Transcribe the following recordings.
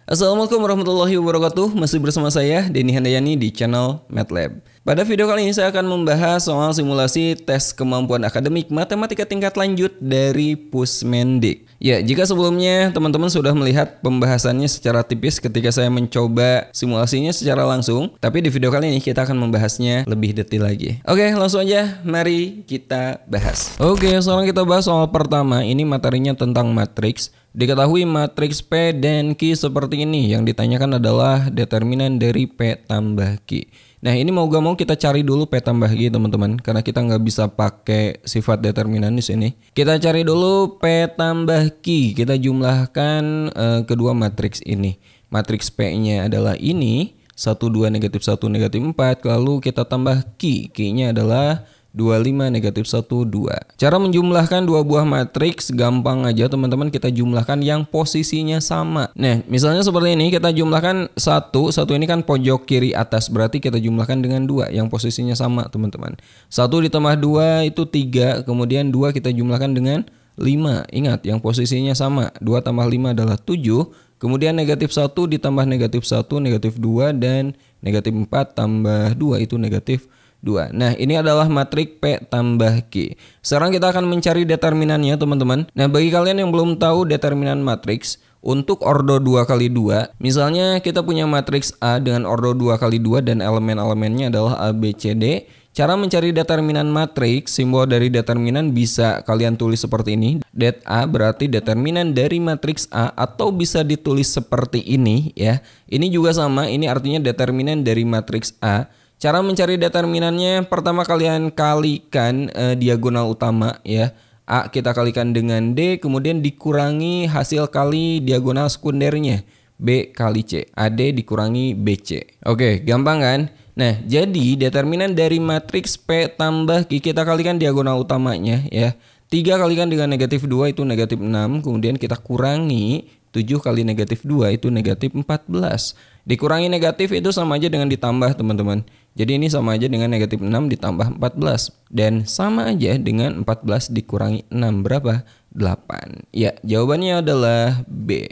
Assalamualaikum warahmatullahi wabarakatuh. Masih bersama saya Denny Handayani di channel MATLAB. Pada video kali ini saya akan membahas soal simulasi tes kemampuan akademik matematika tingkat lanjut dari Pusmendik. Ya, jika sebelumnya teman-teman sudah melihat pembahasannya secara tipis ketika saya mencoba simulasinya secara langsung, tapi di video kali ini kita akan membahasnya lebih detail lagi. Oke, langsung aja mari kita bahas. Oke, sekarang kita bahas soal pertama. Ini materinya tentang matriks. Diketahui matriks P dan Q seperti ini. Yang ditanyakan adalah determinan dari P tambah Q. Nah, ini mau gak mau kita cari dulu P tambah Q, teman-teman, karena kita nggak bisa pakai sifat determinan di sini. Kita cari dulu P tambah Q. Kita jumlahkan kedua matriks ini. Matriks P-nya adalah ini, 1, 2, negatif 1, negatif 4. Lalu kita tambah Q. Q-nya adalah 25, negatif 1, 2. Cara menjumlahkan dua buah matriks gampang aja, teman-teman. Kita jumlahkan yang posisinya sama. Nah, misalnya seperti ini, kita jumlahkan 1 ini kan pojok kiri atas, berarti kita jumlahkan dengan 2 yang posisinya sama, teman-teman. 1 ditambah 2 itu 3, kemudian 2 kita jumlahkan dengan 5. Ingat, yang posisinya sama. 2 tambah 5 adalah 7. Kemudian negatif 1 ditambah negatif 1, negatif 2, dan negatif 4 tambah 2 itu negatif 2. Nah, ini adalah matriks P tambah Q. Sekarang kita akan mencari determinannya, teman-teman. Nah, bagi kalian yang belum tahu determinan matriks, untuk ordo 2 kali 2, misalnya kita punya matriks A dengan ordo 2 kali 2 dan elemen-elemennya adalah A, B, C, D. Cara mencari determinan matriks, simbol dari determinan bisa kalian tulis seperti ini. Det A berarti determinan dari matriks A, atau bisa ditulis seperti ini ya. Ini juga sama, ini artinya determinan dari matriks A. Cara mencari determinannya, pertama kalian kalikan diagonal utama ya. A kita kalikan dengan D, kemudian dikurangi hasil kali diagonal sekundernya, B kali C. AD dikurangi BC. Oke, gampang kan? Nah, jadi determinan dari matriks P tambah Q kita kalikan diagonal utamanya ya. 3 kalikan dengan negatif 2 itu negatif 6, kemudian kita kurangi 7 kali negatif 2 itu negatif 14. Dikurangi negatif itu sama aja dengan ditambah, teman-teman. Jadi ini sama aja dengan negatif 6 ditambah 14. Dan sama aja dengan 14 dikurangi 6. Berapa? 8. Ya, jawabannya adalah B.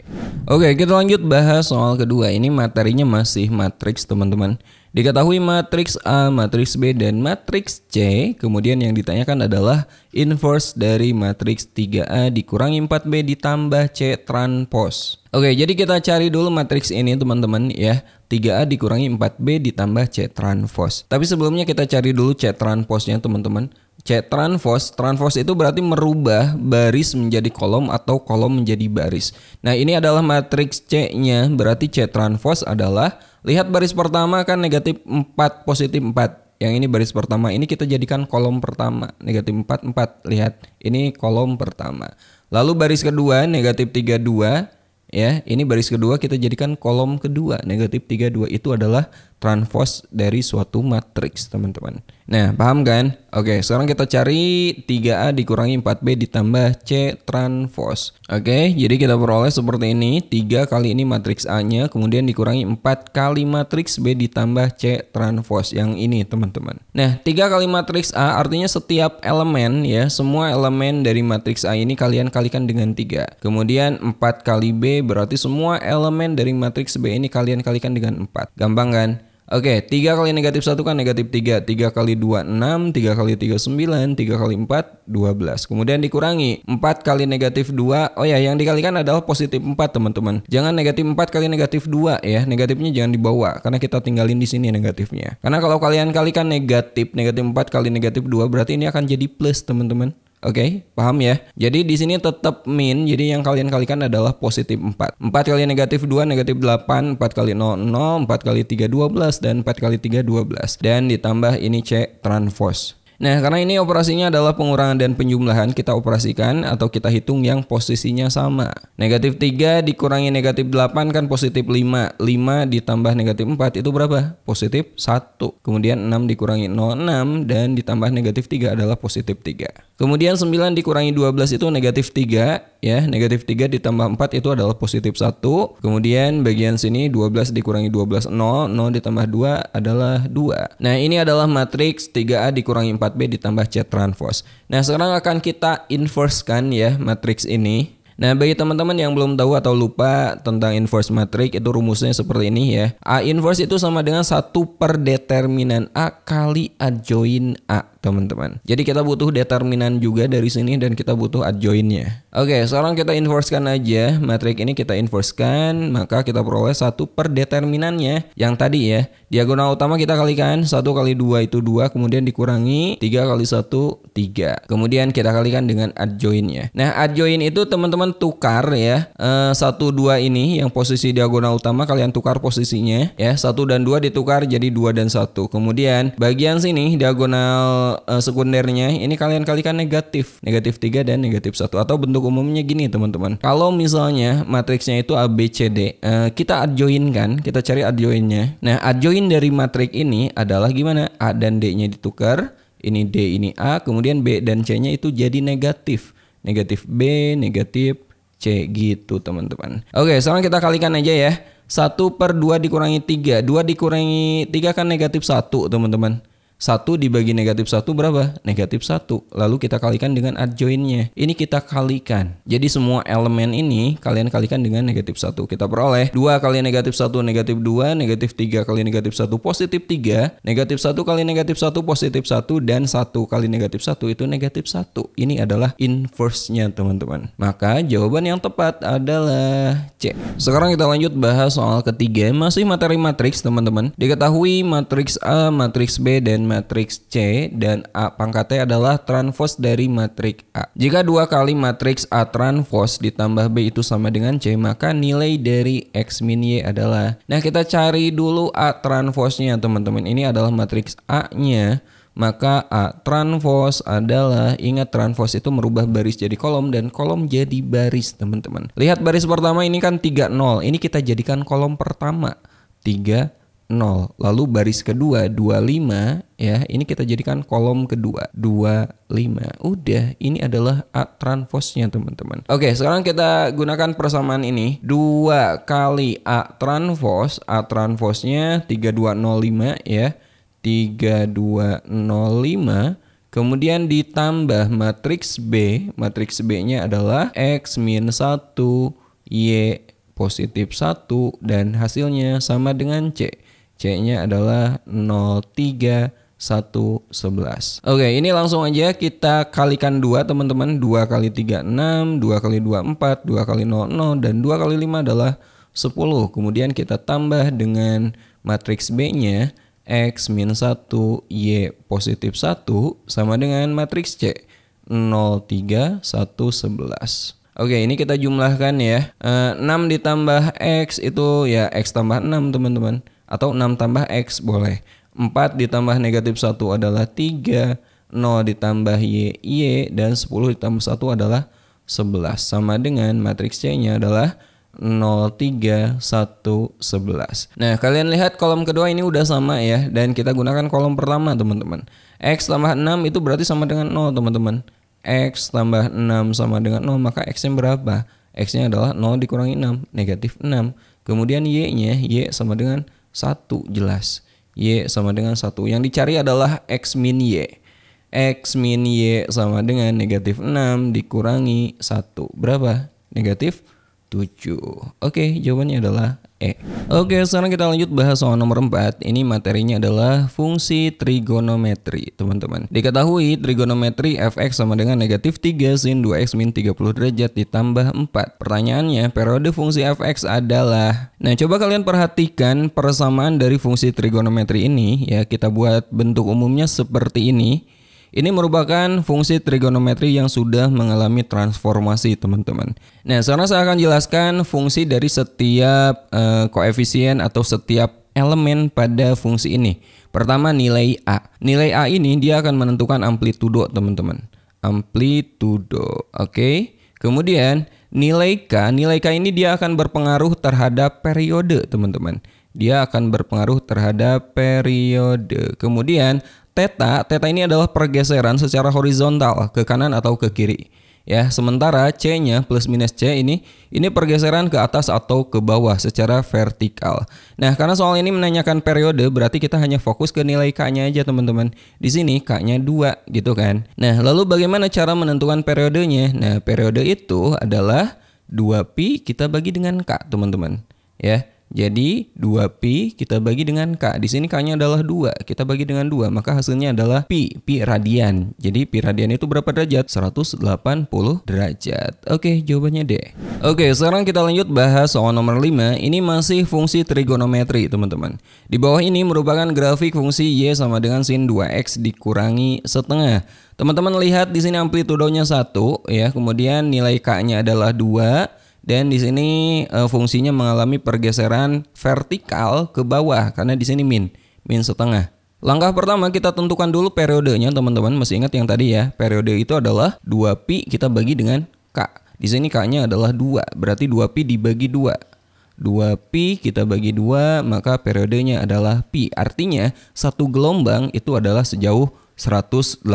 Oke, kita lanjut bahas soal kedua. Ini materinya masih matriks, teman-teman. Diketahui matriks A, matriks B, dan matriks C. Kemudian yang ditanyakan adalah inverse dari matriks 3A dikurangi 4B ditambah C transpose. Oke, jadi kita cari dulu matriks ini, teman-teman ya. 3A dikurangi 4B ditambah C transpose. Tapi sebelumnya kita cari dulu C transpose-nya, teman-teman. C transpose itu berarti merubah baris menjadi kolom atau kolom menjadi baris. Nah, ini adalah matriks C-nya, berarti C transpose adalah, lihat baris pertama kan negatif 4, positif 4. Yang ini baris pertama, ini kita jadikan kolom pertama, negatif 4, 4. Lihat, ini kolom pertama. Lalu baris kedua, negatif 3, 2. Ya, ini baris kedua kita jadikan kolom kedua, negatif 3, 2. Itu adalah transpose dari suatu matriks, teman-teman. Nah, paham kan? Oke, sekarang kita cari 3A dikurangi 4B ditambah C transpose. Oke, jadi kita peroleh seperti ini. 3 kali ini matriks A-nya, kemudian dikurangi 4 kali matriks B ditambah C transpose. Yang ini, teman-teman. Nah, 3 kali matriks A artinya setiap elemen ya, semua elemen dari matriks A ini kalian kalikan dengan 3. Kemudian 4 kali B berarti semua elemen dari matriks B ini kalian kalikan dengan 4. Gampang kan? Oke, 3 kali negatif 1 kan negatif 3. 3 kali 2, 6. 3 kali 3, 9. 3 kali 4, 12. Kemudian dikurangi 4 kali negatif 2. Oh ya, yang dikalikan adalah positif 4, teman-teman. Jangan negatif 4 kali negatif 2 ya. Negatifnya jangan dibawa, karena kita tinggalin di sini negatifnya. Karena kalau kalian kalikan negatif 4 kali negatif 2, berarti ini akan jadi plus, teman-teman. Oke, paham ya? Jadi di sini tetap min, jadi yang kalian kalikan adalah positif 4. 4 kali negatif 2, negatif 8. 4 kali 0, 0. 4 kali 3, 12. Dan 4 kali 3, 12. Dan ditambah ini C transpose. Nah, karena ini operasinya adalah pengurangan dan penjumlahan, kita operasikan atau kita hitung yang posisinya sama. Negatif 3 dikurangi negatif 8 kan positif 5. 5 ditambah negatif 4 itu berapa? Positif 1. Kemudian 6 dikurangi 0, 6. Dan ditambah negatif 3 adalah positif 3. Kemudian 9 dikurangi 12 itu negatif 3 ya. Negatif 3 ditambah 4 itu adalah positif 1. Kemudian bagian sini 12 dikurangi 12, 0. 0 ditambah 2 adalah 2. Nah, ini adalah matriks 3A dikurangi 4B ditambah C transpose. Nah, sekarang akan kita inverse kan ya matriks ini. Nah, bagi teman-teman yang belum tahu atau lupa tentang inverse matrix, itu rumusnya seperti ini ya. A inverse itu sama dengan 1 per determinan A kali adjoin A, teman-teman. Jadi kita butuh determinan juga dari sini dan kita butuh adjoinnya. Oke, sekarang kita inversekan aja. Matrix ini kita inversekan, maka kita peroleh 1 per determinannya. Yang tadi ya, diagonal utama kita kalikan 1 kali 2 itu 2, kemudian dikurangi 3 kali 1 3. Kemudian kita kalikan dengan adjoinnya. Nah, adjoin itu teman-teman tukar ya, 1 2 ini yang posisi diagonal utama kalian tukar posisinya ya, 1 dan 2 ditukar jadi 2 dan 1. Kemudian bagian sini diagonal sekundernya ini kalian kalikan negatif 3 dan negatif 1, atau bentuk umumnya gini teman-teman. Kalau misalnya matriksnya itu ABCD, kita adjoinkan, kita cari adjoinnya. Nah, adjoin dari matriks ini adalah gimana? A dan D-nya ditukar, ini D ini A, kemudian B dan C-nya itu jadi negatif. Negatif B, negatif C gitu teman-teman. Oke, sekarang kita kalikan aja ya. 1 per 2 dikurangi 3. 2 dikurangi 3 kan negatif 1 teman-teman. 1 dibagi negatif 1 berapa? Negatif 1. Lalu kita kalikan dengan adjoinnya. Ini kita kalikan. Jadi semua elemen ini kalian kalikan dengan negatif 1. Kita peroleh 2 kali negatif 1 negatif 2, negatif 3 kali negatif 1 positif 3, negatif 1 kali negatif 1 positif 1, dan 1 kali negatif 1 itu negatif 1. Ini adalah inverse-nya teman-teman. Maka jawaban yang tepat adalah C. Sekarang kita lanjut bahas soal ketiga. Masih materi matriks teman-teman. Diketahui matriks A, matriks B, dan matriks C, dan A pangkat T adalah transpos dari matriks A. Jika 2 kali matriks A transpos ditambah B itu sama dengan C, maka nilai dari X min Y adalah, nah kita cari dulu A transposnya teman-teman. Ini adalah matriks A-nya, maka A transpos adalah, ingat transpos itu merubah baris jadi kolom dan kolom jadi baris teman-teman. Lihat baris pertama ini kan 3 0, ini kita jadikan kolom pertama 3 0. Lalu baris kedua 25 ya, ini kita jadikan kolom kedua 25. Udah, ini adalah A transposnya teman-teman. Oke, sekarang kita gunakan persamaan ini. 2 kali A transposnya 3205 ya. 3205, kemudian ditambah matriks B. Matriks B-nya adalah X min 1 Y positif 1, dan hasilnya sama dengan C. C-nya adalah 0, 3, 1, 11. Oke, ini langsung aja kita kalikan 2 teman-teman. 2 kali 3 6, 2 kali 2 4, 2 kali 0 0, dan 2 kali 5 adalah 10. Kemudian kita tambah dengan matriks B-nya X min 1 Y positif 1 sama dengan matriks C 0, 3, 1, 11. Oke, ini kita jumlahkan ya. 6 ditambah X itu ya X tambah 6 teman-teman, atau 6 tambah X boleh. 4 ditambah negatif 1 adalah 3, 0 ditambah Y, dan 10 ditambah 1 adalah 11. Sama dengan matriks C-nya adalah 0, 3, 1, 11. Nah, kalian lihat kolom kedua ini udah sama ya, dan kita gunakan kolom pertama teman-teman. X tambah 6 itu berarti sama dengan 0 teman-teman. X tambah 6 sama dengan 0, maka X-nya berapa? X-nya adalah 0 dikurangi 6, negatif 6. Kemudian Y-nya, Y sama dengan 1, jelas. Y sama dengan 1. Yang dicari adalah X min Y. X min Y sama dengan negatif 6 dikurangi 1. Berapa? Negatif 7. Oke, jawabannya adalah E. Oke, sekarang kita lanjut bahas soal nomor 4. Ini materinya adalah fungsi trigonometri, teman-teman. Diketahui trigonometri fx sama dengan negatif 3 sin 2x min 30 derajat ditambah 4. Pertanyaannya, periode fungsi fx adalah... Nah, coba kalian perhatikan persamaan dari fungsi trigonometri ini. Ya, kita buat bentuk umumnya seperti ini. Ini merupakan fungsi trigonometri yang sudah mengalami transformasi teman-teman. Nah, sekarang saya akan jelaskan fungsi dari setiap koefisien atau setiap elemen pada fungsi ini. Pertama, nilai A. Nilai A ini dia akan menentukan amplitudo teman-teman. Amplitudo, oke. Kemudian nilai K. Nilai K ini dia akan berpengaruh terhadap periode teman-teman. Dia akan berpengaruh terhadap periode. Kemudian Theta ini adalah pergeseran secara horizontal ke kanan atau ke kiri. Ya, sementara C-nya plus minus C ini pergeseran ke atas atau ke bawah secara vertikal. Nah, karena soal ini menanyakan periode, berarti kita hanya fokus ke nilai K-nya aja teman-teman. Di sini K-nya 2 gitu kan. Nah, lalu bagaimana cara menentukan periodenya? Nah, periode itu adalah 2pi kita bagi dengan K, teman-teman. Ya. Jadi 2pi kita bagi dengan K. Di sini K-nya adalah 2. Kita bagi dengan 2, maka hasilnya adalah pi radian. Jadi pi radian itu berapa derajat? 180 derajat. Oke, jawabannya D. Oke, sekarang kita lanjut bahas soal nomor 5. Ini masih fungsi trigonometri, teman-teman. Di bawah ini merupakan grafik fungsi Y sama dengan sin 2X dikurangi setengah. Teman-teman lihat di sini amplitudenya 1 ya, kemudian nilai K-nya adalah 2. Dan di sini fungsinya mengalami pergeseran vertikal ke bawah karena di sini min setengah. Langkah pertama kita tentukan dulu periodenya, teman-teman. Masih ingat yang tadi ya, periode itu adalah 2pi kita bagi dengan K. Di sini K-nya adalah 2, berarti 2pi dibagi 2. 2pi kita bagi 2, maka periodenya adalah pi. Artinya satu gelombang itu adalah sejauh 180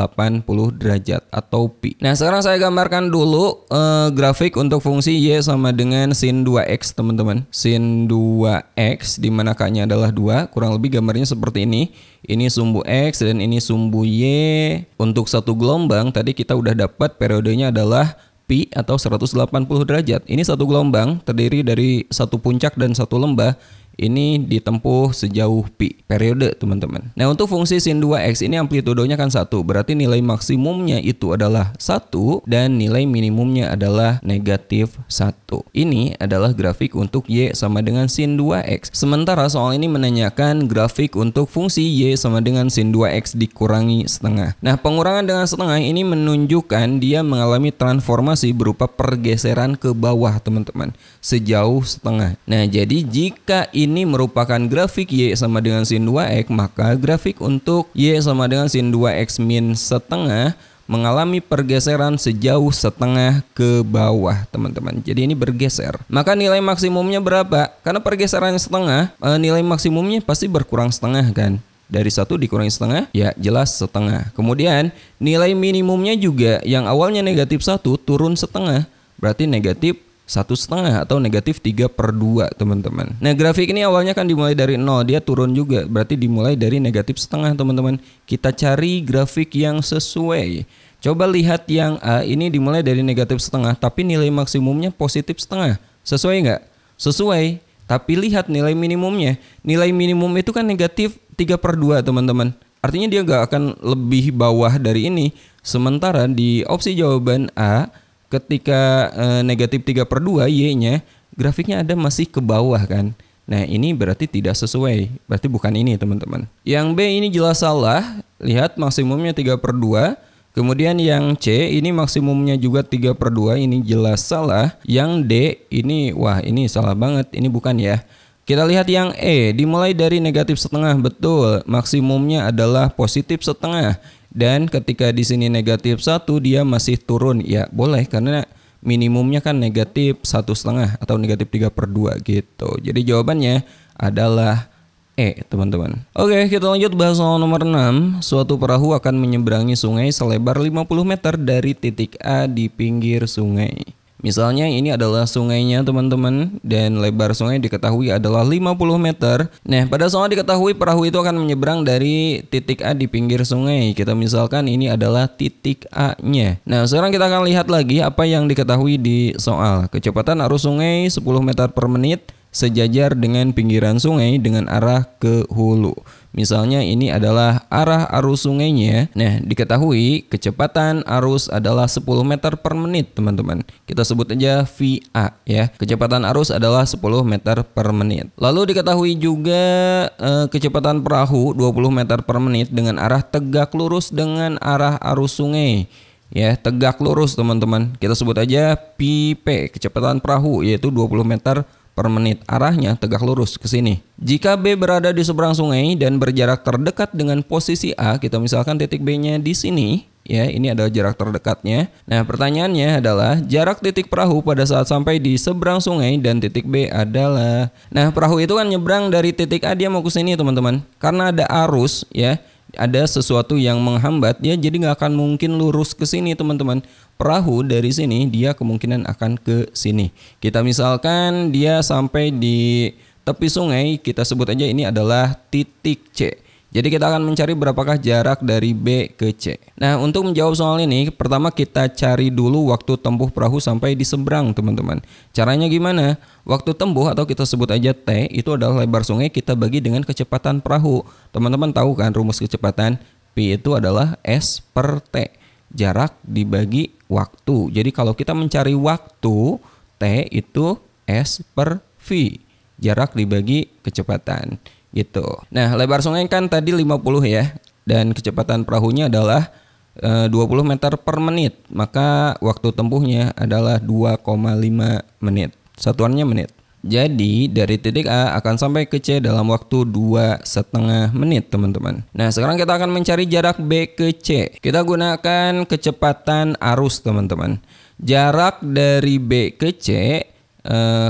derajat atau pi. Nah, sekarang saya gambarkan dulu grafik untuk fungsi Y sama dengan sin 2X, teman-teman. Sin 2X di mana K-nya adalah 2, kurang lebih gambarnya seperti ini. Ini sumbu X dan ini sumbu Y. Untuk satu gelombang tadi kita udah dapat periodenya adalah pi atau 180 derajat. Ini satu gelombang terdiri dari satu puncak dan satu lembah. Ini ditempuh sejauh pi periode, teman-teman. Nah, untuk fungsi sin 2X ini amplitudenya kan 1, berarti nilai maksimumnya itu adalah 1 dan nilai minimumnya adalah negatif 1. Ini adalah grafik untuk Y sama dengan sin 2X. Sementara soal ini menanyakan grafik untuk fungsi Y sama dengan sin 2X dikurangi setengah. Nah, pengurangan dengan setengah ini menunjukkan dia mengalami transformasi berupa pergeseran ke bawah, teman-teman, sejauh setengah. Nah, jadi jika ini merupakan grafik Y sama dengan sin 2X, maka grafik untuk Y sama dengan sin 2X min setengah mengalami pergeseran sejauh setengah ke bawah, teman-teman. Jadi ini bergeser. Maka nilai maksimumnya berapa? Karena pergeserannya setengah, nilai maksimumnya pasti berkurang setengah kan? Dari 1 dikurangi setengah, ya jelas setengah. Kemudian nilai minimumnya juga yang awalnya negatif 1 turun setengah, berarti negatif 1,5 atau negatif 3/2, teman-teman. Nah, grafik ini awalnya kan dimulai dari 0, dia turun juga, berarti dimulai dari negatif setengah, teman-teman. Kita cari grafik yang sesuai. Coba lihat yang A, ini dimulai dari negatif setengah, tapi nilai maksimumnya positif setengah. Sesuai nggak? Sesuai. Tapi lihat nilai minimumnya. Nilai minimum itu kan negatif 3/2, teman-teman. Artinya dia nggak akan lebih bawah dari ini. Sementara di opsi jawaban A, ketika negatif 3/2 Y-nya, grafiknya ada masih ke bawah kan. Nah, ini berarti tidak sesuai. Berarti bukan ini, teman-teman. Yang B ini jelas salah. Lihat maksimumnya 3/2. Kemudian yang C ini maksimumnya juga 3/2. Ini jelas salah. Yang D ini, wah ini salah banget. Ini bukan ya. Kita lihat yang E, dimulai dari negatif setengah. Betul, maksimumnya adalah positif setengah. Dan ketika di sini negatif 1, dia masih turun. Ya boleh, karena minimumnya kan negatif 1,5 atau negatif 3/2 gitu. Jadi jawabannya adalah E, teman-teman. Oke, kita lanjut bahas soal nomor 6. Suatu perahu akan menyeberangi sungai selebar 50 meter dari titik A di pinggir sungai. Misalnya ini adalah sungainya, teman-teman, dan lebar sungai diketahui adalah 50 meter. Nah, pada soal diketahui perahu itu akan menyeberang dari titik A di pinggir sungai. Kita misalkan ini adalah titik A-nya. Nah, sekarang kita akan lihat lagi apa yang diketahui di soal. Kecepatan arus sungai 10 meter per menit sejajar dengan pinggiran sungai dengan arah ke hulu. Misalnya ini adalah arah arus sungainya. Nah, diketahui kecepatan arus adalah 10 meter per menit, teman-teman. Kita sebut aja VA ya. Kecepatan arus adalah 10 meter per menit. Lalu diketahui juga kecepatan perahu 20 meter per menit dengan arah tegak lurus dengan arah arus sungai. Ya, tegak lurus, teman-teman. Kita sebut aja PP, kecepatan perahu, yaitu 20 meter per menit. Arahnya tegak lurus ke sini. Jika B berada di seberang sungai dan berjarak terdekat dengan posisi A, kita misalkan titik B-nya di sini, ya, ini adalah jarak terdekatnya. Nah, pertanyaannya adalah jarak titik perahu pada saat sampai di seberang sungai dan titik B adalah. Nah, perahu itu kan nyebrang dari titik A, dia mau ke sini, teman-teman. Karena ada arus, ya, ada sesuatu yang menghambat dia, jadi nggak akan mungkin lurus ke sini, teman-teman. Perahu dari sini dia kemungkinan akan ke sini. Kita misalkan dia sampai di tepi sungai, kita sebut aja ini adalah titik C. Jadi kita akan mencari berapakah jarak dari B ke C. Nah, untuk menjawab soal ini, pertama kita cari dulu waktu tempuh perahu sampai di seberang, teman-teman. Caranya gimana? Waktu tempuh atau kita sebut aja T, itu adalah lebar sungai kita bagi dengan kecepatan perahu. Teman-teman tahu kan rumus kecepatan? P itu adalah S per T. Jarak dibagi waktu. Jadi kalau kita mencari waktu, T itu S per V. Jarak dibagi kecepatan. Gitu. Nah, lebar sungai kan tadi 50 ya, dan kecepatan perahunya adalah 20 meter per menit. Maka waktu tempuhnya adalah 2,5 menit. Satuannya menit. Jadi dari titik A akan sampai ke C dalam waktu 2,5 menit, teman-teman. Nah, sekarang kita akan mencari jarak B ke C. Kita gunakan kecepatan arus, teman-teman. Jarak dari B ke C,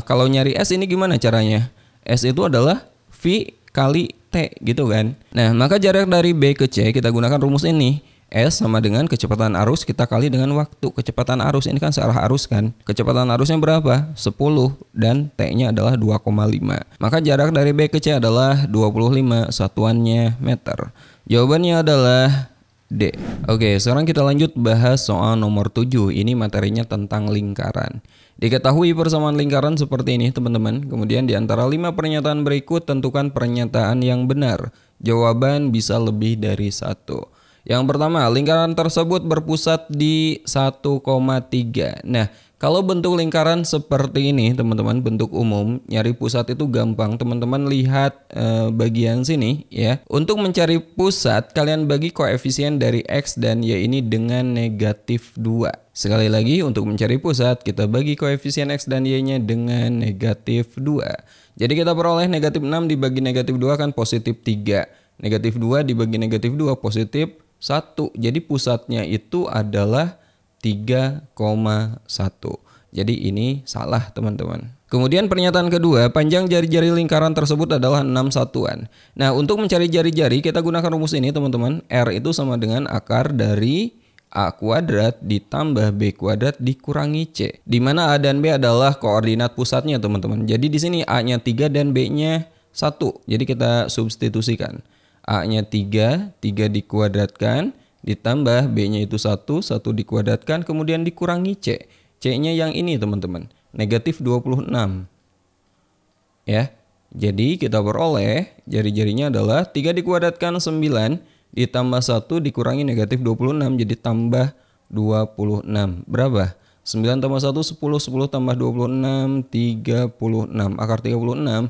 kalau nyari S ini gimana caranya? S itu adalah V kali T gitu kan. Nah, maka jarak dari B ke C kita gunakan rumus ini. S sama dengan kecepatan arus kita kali dengan waktu. Kecepatan arus ini kan searah arus kan. Kecepatan arusnya berapa? 10 dan T-nya adalah 2,5. Maka jarak dari B ke C adalah 25, satuannya meter. Jawabannya adalah D. Oke, sekarang kita lanjut bahas soal nomor 7. Ini materinya tentang lingkaran. Diketahui persamaan lingkaran seperti ini, teman-teman. Kemudian di antara 5 pernyataan berikut tentukan pernyataan yang benar. Jawaban bisa lebih dari 1. Yang pertama, lingkaran tersebut berpusat di 1,3. Nah, kalau bentuk lingkaran seperti ini, teman-teman, bentuk umum, nyari pusat itu gampang. Teman-teman lihat bagian sini ya. Untuk mencari pusat, kalian bagi koefisien dari X dan Y ini dengan negatif 2. Sekali lagi, untuk mencari pusat, kita bagi koefisien X dan Y-nya dengan negatif 2. Jadi kita peroleh negatif 6 dibagi negatif 2 kan positif 3. Negatif 2 dibagi negatif 2 positif 1. Jadi pusatnya itu adalah 3,1. Jadi ini salah, teman-teman. Kemudian pernyataan kedua, panjang jari-jari lingkaran tersebut adalah 6 satuan. Nah, untuk mencari jari-jari kita gunakan rumus ini, teman-teman. R itu sama dengan akar dari A kuadrat ditambah B kuadrat dikurangi C. Di mana A dan B adalah koordinat pusatnya, teman-teman. Jadi di sini A-nya 3 dan B-nya 1. Jadi kita substitusikan. A-nya 3, 3 dikuadratkan, ditambah B-nya itu 1, 1 dikuadratkan, kemudian dikurangi C. C-nya yang ini, teman-teman, negatif 26. Ya, jadi kita peroleh jari-jarinya adalah 3 dikuadratkan 9, ditambah 1 dikurangi negatif 26, jadi tambah 26. Berapa? 9 tambah 1, 10, 10 tambah 26, 36. Akar 36,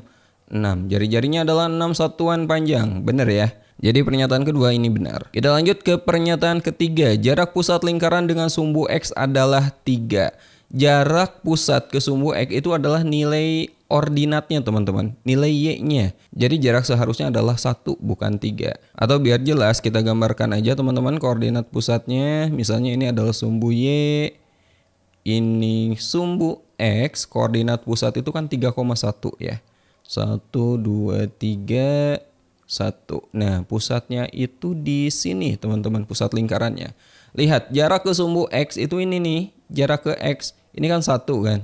6. Jari-jarinya adalah 6 satuan panjang. Benar ya? Jadi pernyataan kedua ini benar. Kita lanjut ke pernyataan ketiga. Jarak pusat lingkaran dengan sumbu X adalah 3. Jarak pusat ke sumbu X itu adalah nilai ordinatnya, teman-teman. Nilai Y-nya. Jadi jarak seharusnya adalah 1, bukan 3. Atau biar jelas kita gambarkan aja, teman-teman, koordinat pusatnya. Misalnya ini adalah sumbu Y. Ini sumbu X. Koordinat pusat itu kan 3,1 ya. 1, 2, 3, 1. Nah, pusatnya itu di sini, teman-teman, pusat lingkarannya. Lihat, jarak ke sumbu X itu ini nih. Jarak ke X, ini kan 1 kan.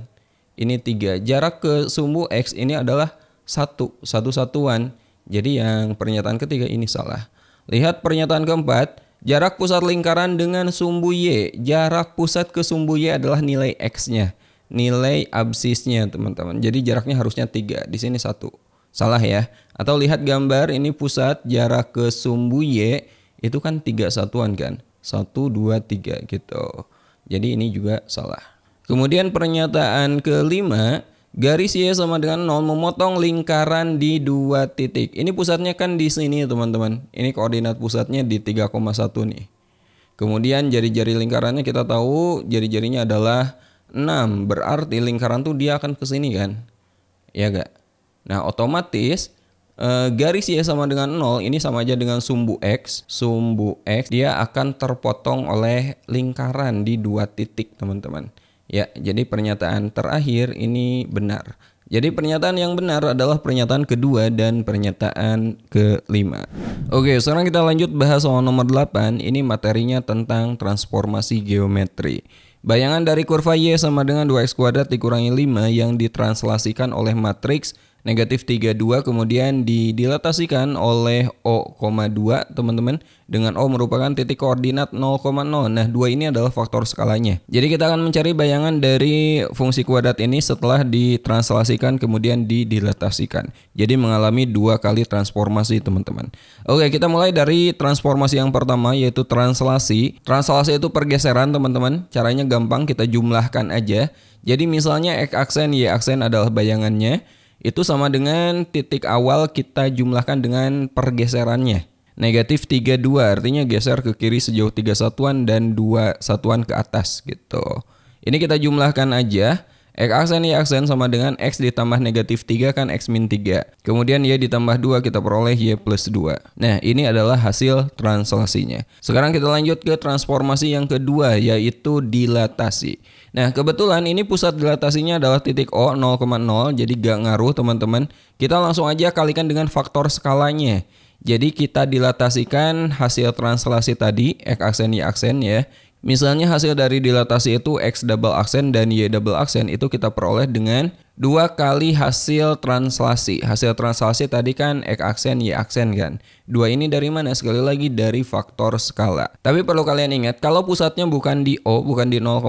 Ini 3. Jarak ke sumbu X ini adalah 1. Satu satuan. Jadi yang pernyataan ketiga ini salah. Lihat pernyataan keempat. Jarak pusat lingkaran dengan sumbu Y. Jarak pusat ke sumbu Y adalah nilai X-nya. Nilai absisnya, teman-teman. Jadi jaraknya harusnya 3. Di sini 1. Salah ya. Atau lihat gambar ini pusat, jarak ke sumbu Y itu kan 3 satuan kan. 1, 2, 3 gitu. Jadi ini juga salah. Kemudian pernyataan kelima, garis Y sama dengan 0 memotong lingkaran di 2 titik. Ini pusatnya kan di sini, teman-teman. Ini koordinat pusatnya di 3,1 nih. Kemudian jari-jari lingkarannya kita tahu jari-jarinya adalah 6. Berarti lingkaran tuh dia akan ke sini kan. Ya gak? Nah, otomatis garis Y sama dengan 0 ini sama aja dengan sumbu X. Sumbu X dia akan terpotong oleh lingkaran di 2 titik, teman-teman. Ya, jadi pernyataan terakhir ini benar. Jadi pernyataan yang benar adalah pernyataan kedua dan pernyataan kelima. Oke, sekarang kita lanjut bahas soal nomor 8. Ini materinya tentang transformasi geometri. Bayangan dari kurva Y sama dengan 2x kuadrat dikurangi 5 yang ditranslasikan oleh matriks negatif 32 kemudian didilatasikan oleh O,2 teman-teman, dengan O merupakan titik koordinat 0,0. Nah 2 ini adalah faktor skalanya. Jadi kita akan mencari bayangan dari fungsi kuadrat ini setelah ditranslasikan kemudian didilatasikan. Jadi mengalami 2 kali transformasi teman-teman. Oke, kita mulai dari transformasi yang pertama yaitu translasi. Translasi itu pergeseran teman-teman. Caranya gampang, kita jumlahkan aja. Jadi misalnya X aksen, Y aksen adalah bayangannya. Itu sama dengan titik awal kita jumlahkan dengan pergeserannya. Negatif 32 artinya geser ke kiri sejauh 3 satuan dan 2 satuan ke atas gitu. Ini kita jumlahkan aja. X aksen Y aksen sama dengan X ditambah negatif 3 kan X min 3. Kemudian Y ditambah 2 kita peroleh Y plus 2. Nah ini adalah hasil translasinya. Sekarang kita lanjut ke transformasi yang kedua yaitu dilatasi. Nah kebetulan ini pusat dilatasinya adalah titik O 0,0 jadi gak ngaruh teman-teman. Kita langsung aja kalikan dengan faktor skalanya. Jadi kita dilatasikan hasil translasi tadi X aksen Y aksen ya. Misalnya hasil dari dilatasi itu X double aksen dan Y double aksen itu kita peroleh dengan 2 kali hasil translasi. Hasil translasi tadi kan X aksen Y aksen kan. 2 ini dari mana? Sekali lagi dari faktor skala. Tapi perlu kalian ingat kalau pusatnya bukan di O, bukan di 0,0,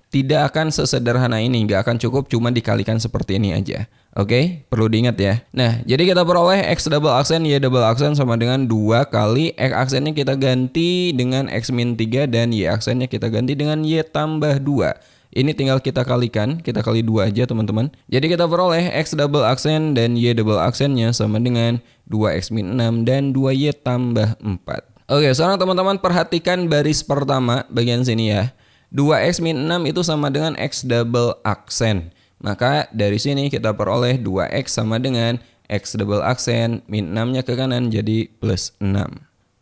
tidak akan sesederhana ini, nggak akan cukup cuma dikalikan seperti ini aja. Oke, perlu diingat ya. Nah, jadi kita peroleh X double aksen, Y double aksen sama dengan 2 kali X aksennya kita ganti dengan X min 3 dan Y aksennya kita ganti dengan Y tambah 2. Ini tinggal kita kalikan, kita kali 2 aja teman-teman. Jadi kita peroleh X double aksen dan Y double aksennya sama dengan 2X min 6 dan 2Y tambah 4. Oke, sekarang teman-teman perhatikan baris pertama bagian sini ya. 2X min 6 itu sama dengan X double aksen. Maka dari sini kita peroleh 2X sama dengan X double aksen min 6-nya ke kanan jadi plus 6.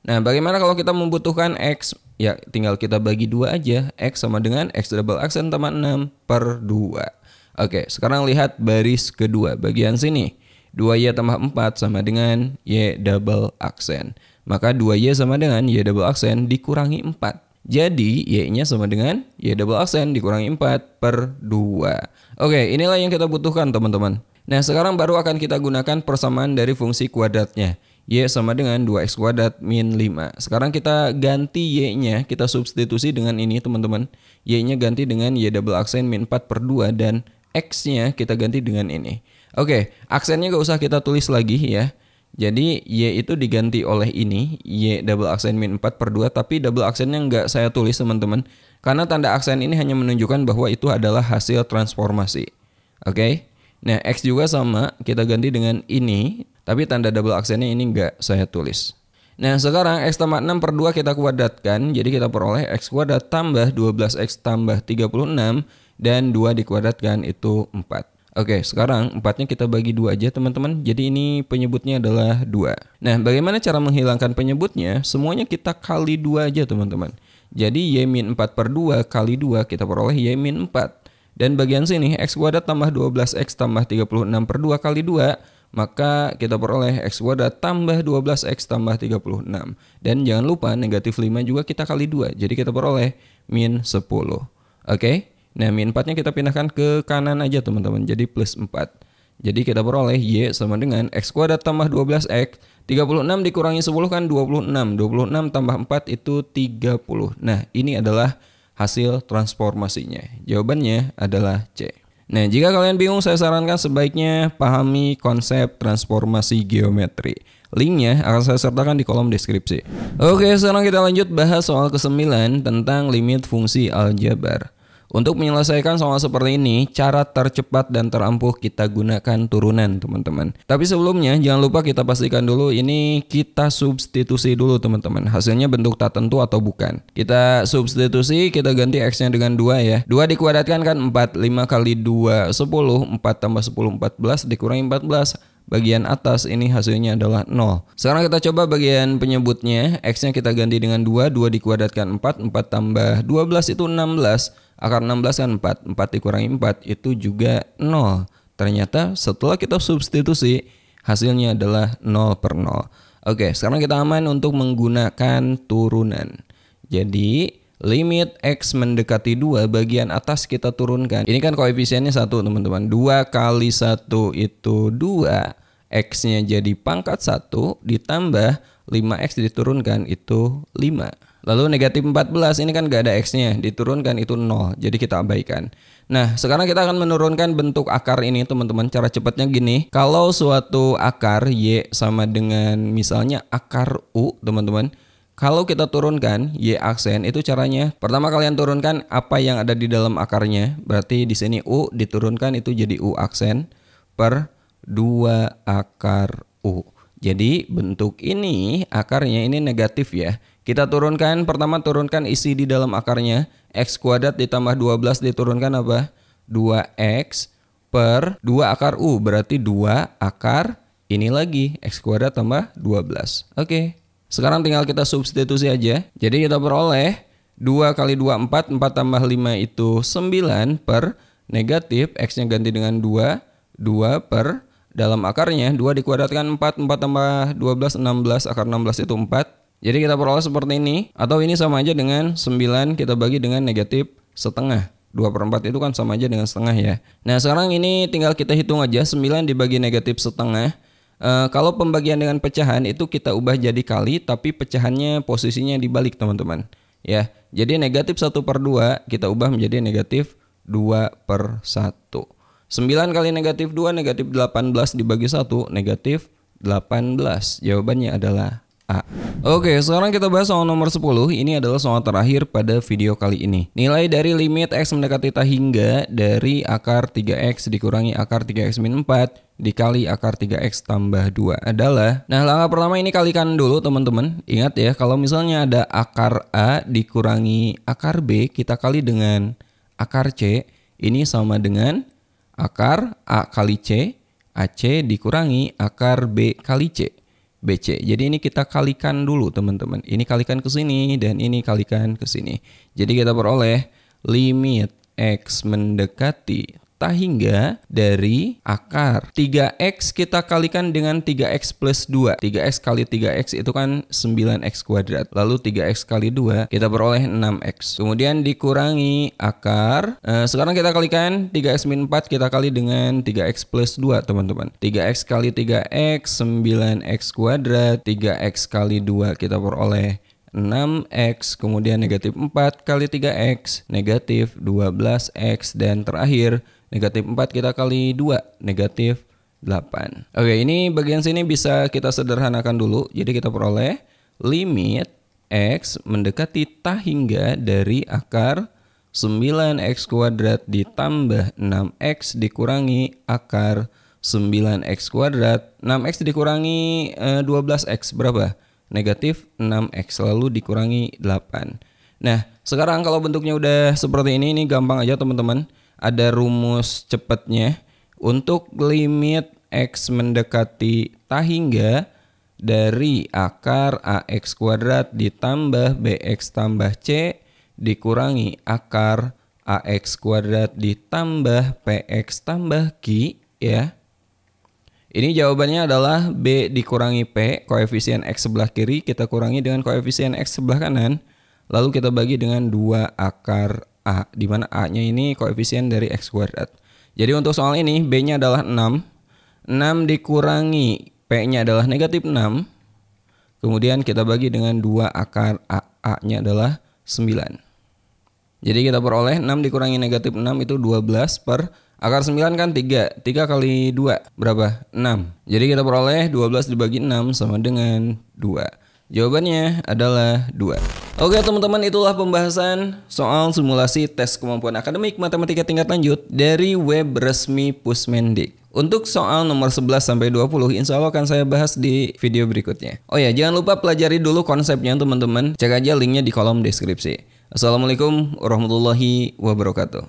Nah bagaimana kalau kita membutuhkan X? Ya tinggal kita bagi 2 aja. X sama dengan X double aksen tambah 6 per 2. Oke, sekarang lihat baris kedua bagian sini. 2Y tambah 4 sama dengan Y double aksen. Maka 2Y sama dengan Y double aksen dikurangi 4. Jadi Y-nya sama dengan Y double aksen dikurangi 4 per 2. Oke, inilah yang kita butuhkan teman-teman. Nah sekarang baru akan kita gunakan persamaan dari fungsi kuadratnya. Y sama dengan 2X kuadrat min 5. Sekarang kita ganti Y-nya, kita substitusi dengan ini teman-teman. Y-nya ganti dengan Y double aksen min 4 per 2 dan X-nya kita ganti dengan ini. Oke, aksennya gak usah kita tulis lagi ya. Jadi Y itu diganti oleh ini Y double aksen min 4 per 2. Tapi double aksennya nggak saya tulis teman-teman, karena tanda aksen ini hanya menunjukkan bahwa itu adalah hasil transformasi. Oke. Nah X juga sama, kita ganti dengan ini. Tapi tanda double aksennya ini nggak saya tulis. Nah sekarang X tambah 6 per 2 kita kuadratkan. Jadi kita peroleh X kuadrat tambah 12X tambah 36. Dan 2 dikuadratkan itu 4. Oke, sekarang 4-nya kita bagi 2 aja teman-teman. Jadi ini penyebutnya adalah 2. Nah, bagaimana cara menghilangkan penyebutnya? Semuanya kita kali 2 aja teman-teman. Jadi Y min 4 per 2 kali 2 kita peroleh Y min 4. Dan bagian sini X kuadrat tambah 12X tambah 36 per 2 kali 2. Maka kita peroleh X kuadrat tambah 12X tambah 36. Dan jangan lupa negatif 5 juga kita kali 2. Jadi kita peroleh min 10. Oke. Nah min 4 nya kita pindahkan ke kanan aja teman-teman. Jadi plus 4. Jadi kita peroleh Y sama dengan X kuadrat tambah 12X. 36 dikurangi 10 kan 26. 26 tambah 4 itu 30. Nah ini adalah hasil transformasinya. Jawabannya adalah C. Nah jika kalian bingung saya sarankan sebaiknya pahami konsep transformasi geometri. Linknya akan saya sertakan di kolom deskripsi. Oke, sekarang kita lanjut bahas soal ke-9 tentang limit fungsi aljabar. Untuk menyelesaikan soal seperti ini, cara tercepat dan terampuh kita gunakan turunan teman-teman. Tapi sebelumnya jangan lupa kita pastikan dulu ini kita substitusi dulu teman-teman. Hasilnya bentuk tak tentu atau bukan. Kita substitusi, kita ganti X-nya dengan 2 ya. 2 dikuadratkan kan 4, 5 kali 2 10, 4 tambah 10 14 dikurangi 14. Bagian atas ini hasilnya adalah 0. Sekarang kita coba bagian penyebutnya. X-nya kita ganti dengan 2, 2 dikuadratkan 4, 4 tambah 12 itu 16. Akar 16 kan 4, 4 dikurangi 4 itu juga 0. Ternyata setelah kita substitusi hasilnya adalah 0 per 0. Oke, sekarang kita aman untuk menggunakan turunan. Jadi limit X mendekati 2 bagian atas kita turunkan. Ini kan koefisiennya 1 teman-teman. 2 kali 1 itu 2. X-nya jadi pangkat 1 ditambah 5X diturunkan itu 5. Lalu negatif 14 ini kan gak ada X-nya, diturunkan itu 0. Jadi kita abaikan. Nah, sekarang kita akan menurunkan bentuk akar ini teman-teman. Cara cepatnya gini. Kalau suatu akar Y sama dengan misalnya akar U teman-teman. Kalau kita turunkan Y aksen itu caranya. Pertama kalian turunkan apa yang ada di dalam akarnya. Berarti di sini U diturunkan itu jadi U aksen per 2 akar U. Jadi bentuk ini akarnya ini negatif ya. Kita turunkan, pertama turunkan isi di dalam akarnya. X kuadrat ditambah 12 diturunkan apa? 2X per 2 akar U. Berarti 2 akar ini lagi. X kuadrat tambah 12. Oke. Sekarang tinggal kita substitusi aja. Jadi kita peroleh 2 kali 2 4. 4 tambah 5 itu 9 per negatif. X-nya ganti dengan 2. 2 per dalam akarnya 2 dikuadratkan 4. 4 tambah 12 16. Akar 16 itu 4. Jadi kita peroleh seperti ini. Atau ini sama aja dengan 9 kita bagi dengan negatif setengah. 2 per 4 itu kan sama aja dengan setengah ya. Nah sekarang ini tinggal kita hitung aja. 9 dibagi negatif setengah. Kalau pembagian dengan pecahan itu kita ubah jadi kali. Tapi pecahannya posisinya dibalik teman-teman ya. Jadi negatif 1 per 2 kita ubah menjadi negatif 2 per 1. 9 kali negatif 2 negatif 18 dibagi 1 negatif 18. Jawabannya adalah A. Oke, sekarang kita bahas soal nomor 10. Ini adalah soal terakhir pada video kali ini. Nilai dari limit X mendekati tak hingga dari akar 3X dikurangi akar 3X min 4 dikali akar 3X tambah 2 adalah. Nah, langkah pertama ini kalikan dulu teman-teman. Ingat ya, kalau misalnya ada akar A dikurangi akar B, kita kali dengan akar C. Ini sama dengan akar A kali C, AC dikurangi akar B kali C. BC. Jadi ini kita kalikan dulu teman-teman. Ini kalikan ke sini dan ini kalikan ke sini. Jadi kita peroleh limit X mendekati tak hingga dari akar 3X kita kalikan dengan 3X plus 2. 3X kali 3X itu kan 9X kuadrat. Lalu 3X kali 2 kita peroleh 6X. Kemudian dikurangi akar. Sekarang kita kalikan 3X min 4 kita kali dengan 3X plus 2 teman-teman. 3X kali 3X 9X kuadrat. 3X kali 2 kita peroleh 6X. Kemudian negatif 4 kali 3X negatif 12X. Dan terakhir negatif 4 kita kali 2 negatif 8. Oke, ini bagian sini bisa kita sederhanakan dulu. Jadi kita peroleh limit X mendekati tak hingga dari akar 9X kuadrat ditambah 6X dikurangi akar 9X kuadrat. 6X dikurangi 12X berapa? Negatif 6X lalu dikurangi 8. Nah, sekarang kalau bentuknya udah seperti ini gampang aja teman-teman. Ada rumus cepatnya. Untuk limit X mendekati tak hingga dari akar AX kuadrat ditambah BX tambah C dikurangi akar AX kuadrat ditambah PX tambah Q ya. Ini jawabannya adalah B dikurangi P, koefisien X sebelah kiri kita kurangi dengan koefisien X sebelah kanan. Lalu kita bagi dengan 2 akar A, di mana A-nya ini koefisien dari X kuadrat. Jadi untuk soal ini B-nya adalah 6. 6 dikurangi P-nya adalah negatif 6. Kemudian kita bagi dengan 2 akar A. A-nya adalah 9. Jadi kita peroleh 6 dikurangi negatif 6 itu 12 per akar 9 kan 3. 3 kali 2 berapa? 6. Jadi kita peroleh 12 dibagi 6 sama dengan 2. Jawabannya adalah 2. Oke teman-teman, itulah pembahasan soal simulasi tes kemampuan akademik matematika tingkat lanjut dari web resmi Pusmendik. Untuk soal nomor 11-20 insya Allah akan saya bahas di video berikutnya. Oh ya, jangan lupa pelajari dulu konsepnya teman-teman. Cek aja linknya di kolom deskripsi. Assalamualaikum warahmatullahi wabarakatuh.